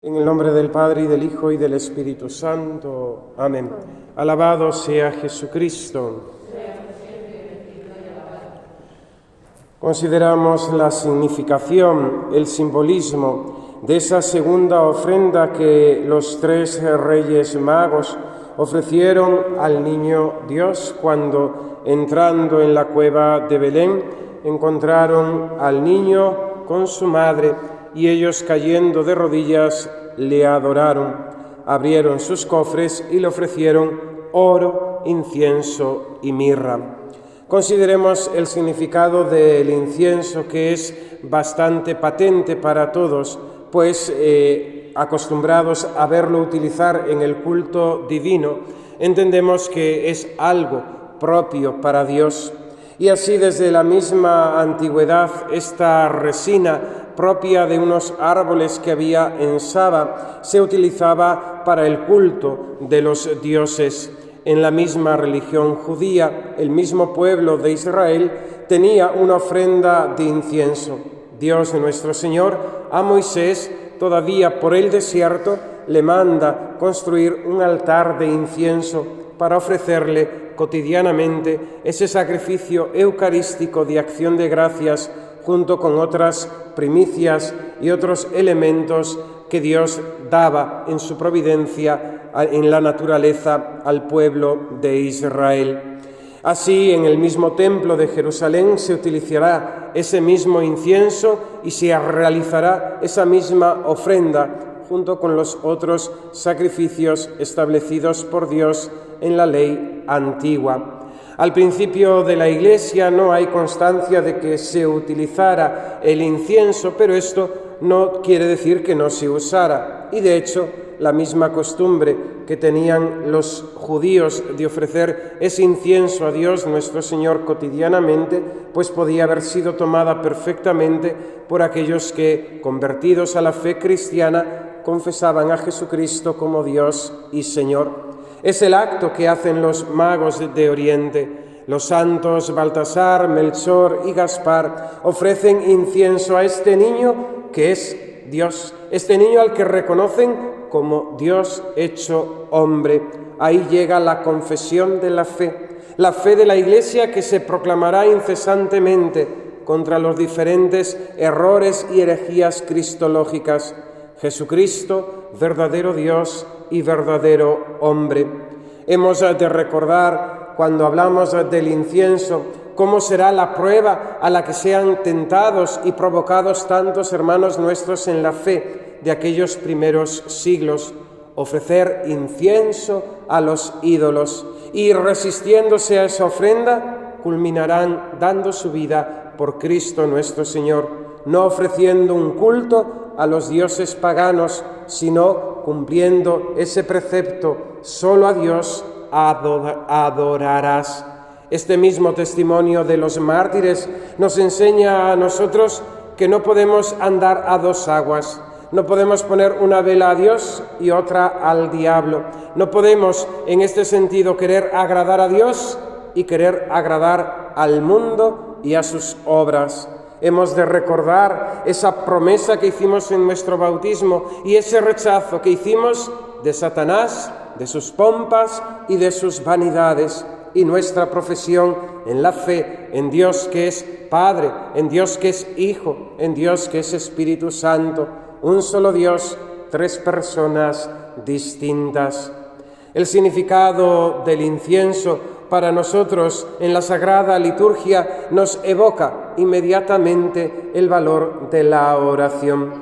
En el nombre del Padre, y del Hijo, y del Espíritu Santo. Amén. Alabado sea Jesucristo. Consideramos la significación, el simbolismo de esa segunda ofrenda que los tres reyes magos ofrecieron al niño Dios cuando, entrando en la cueva de Belén, encontraron al niño con su madre y ellos, cayendo de rodillas, le adoraron. Abrieron sus cofres y le ofrecieron oro, incienso y mirra. Consideremos el significado del incienso, que es bastante patente para todos, pues acostumbrados a verlo utilizar en el culto divino, entendemos que es algo propio para Dios. Y así, desde la misma antigüedad, esta resina propia de unos árboles que había en Saba se utilizaba para el culto de los dioses. En la misma religión judía, el mismo pueblo de Israel tenía una ofrenda de incienso. Dios nuestro Señor a Moisés, todavía por el desierto, le manda construir un altar de incienso para ofrecerle cotidianamente ese sacrificio eucarístico de acción de gracias, junto con otras primicias y otros elementos que Dios daba en su providencia, en la naturaleza, al pueblo de Israel. Así, en el mismo templo de Jerusalén se utilizará ese mismo incienso y se realizará esa misma ofrenda, junto con los otros sacrificios establecidos por Dios en la ley antigua. Al principio de la Iglesia no hay constancia de que se utilizara el incienso, pero esto no quiere decir que no se usara. Y de hecho, la misma costumbre que tenían los judíos de ofrecer ese incienso a Dios nuestro Señor cotidianamente, pues podía haber sido tomada perfectamente por aquellos que, convertidos a la fe cristiana, confesaban a Jesucristo como Dios y Señor. Es el acto que hacen los magos de Oriente. Los santos Baltasar, Melchor y Gaspar ofrecen incienso a este niño que es Dios, este niño al que reconocen como Dios hecho hombre. Ahí llega la confesión de la fe de la Iglesia, que se proclamará incesantemente contra los diferentes errores y herejías cristológicas. Jesucristo, verdadero Dios y verdadero hombre. Hemos de recordar, cuando hablamos del incienso, cómo será la prueba a la que sean tentados y provocados tantos hermanos nuestros en la fe de aquellos primeros siglos: ofrecer incienso a los ídolos, y resistiéndose a esa ofrenda, culminarán dando su vida por Cristo nuestro Señor, no ofreciendo un culto a los dioses paganos, sino cumpliendo ese precepto: solo a Dios adorarás. Este mismo testimonio de los mártires nos enseña a nosotros que no podemos andar a dos aguas. No podemos poner una vela a Dios y otra al diablo. No podemos, en este sentido, querer agradar a Dios y querer agradar al mundo y a sus obras. Hemos de recordar esa promesa que hicimos en nuestro bautismo y ese rechazo que hicimos de Satanás, de sus pompas y de sus vanidades, y nuestra profesión en la fe en Dios que es Padre, en Dios que es Hijo, en Dios que es Espíritu Santo, un solo Dios, tres personas distintas. El significado del incienso para nosotros en la Sagrada Liturgia nos evoca inmediatamente el valor de la oración.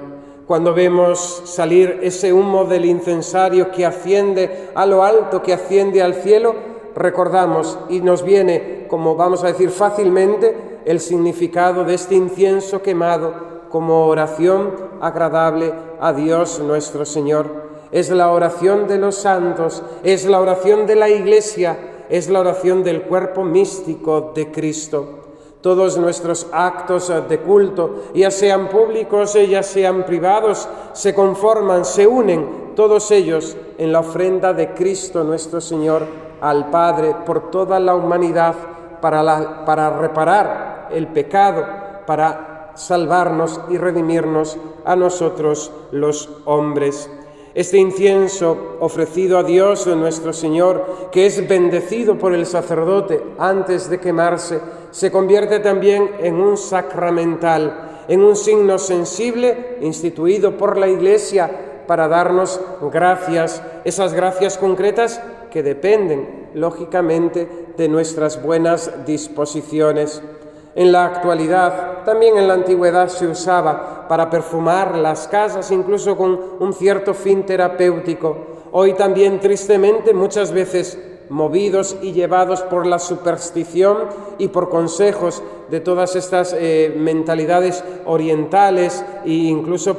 Cuando vemos salir ese humo del incensario que asciende a lo alto, que asciende al cielo, recordamos y nos viene, como vamos a decir fácilmente, el significado de este incienso quemado como oración agradable a Dios nuestro Señor. Es la oración de los santos, es la oración de la Iglesia, es la oración del cuerpo místico de Cristo. Todos nuestros actos de culto, ya sean públicos, ya sean privados, se conforman, se unen, todos ellos en la ofrenda de Cristo nuestro Señor al Padre por toda la humanidad, para reparar el pecado, para salvarnos y redimirnos a nosotros los hombres. Este incienso ofrecido a Dios nuestro Señor, que es bendecido por el sacerdote antes de quemarse, se convierte también en un sacramental, en un signo sensible instituido por la Iglesia para darnos gracias, esas gracias concretas que dependen, lógicamente, de nuestras buenas disposiciones. En la actualidad, también en la antigüedad se usaba para perfumar las casas, incluso con un cierto fin terapéutico. Hoy también, tristemente, muchas veces movidos y llevados por la superstición y por consejos de todas estas mentalidades orientales e incluso,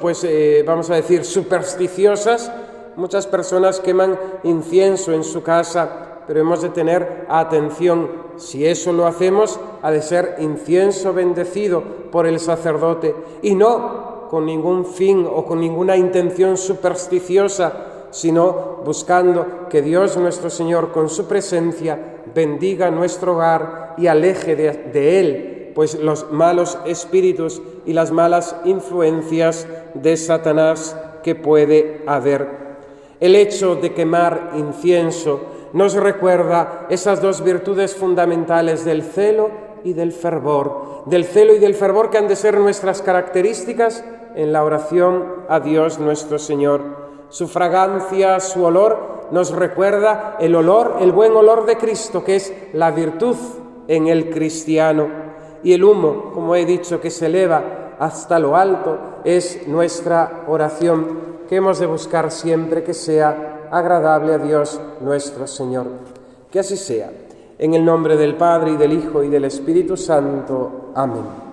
vamos a decir, supersticiosas, muchas personas queman incienso en su casa, pero hemos de tener atención. Si eso lo hacemos, ha de ser incienso bendecido por el sacerdote y no con ningún fin o con ninguna intención supersticiosa, sino buscando que Dios nuestro Señor con su presencia bendiga nuestro hogar y aleje de él pues los malos espíritus y las malas influencias de Satanás que puede haber. El hecho de quemar incienso nos recuerda esas dos virtudes fundamentales del celo y del fervor que han de ser nuestras características en la oración a Dios nuestro Señor. Su fragancia, su olor, nos recuerda el buen olor de Cristo, que es la virtud en el cristiano. Y el humo, como he dicho, que se eleva hasta lo alto, es nuestra oración, que hemos de buscar siempre que sea agradable a Dios nuestro Señor. Que así sea. En el nombre del Padre, y del Hijo, y del Espíritu Santo. Amén.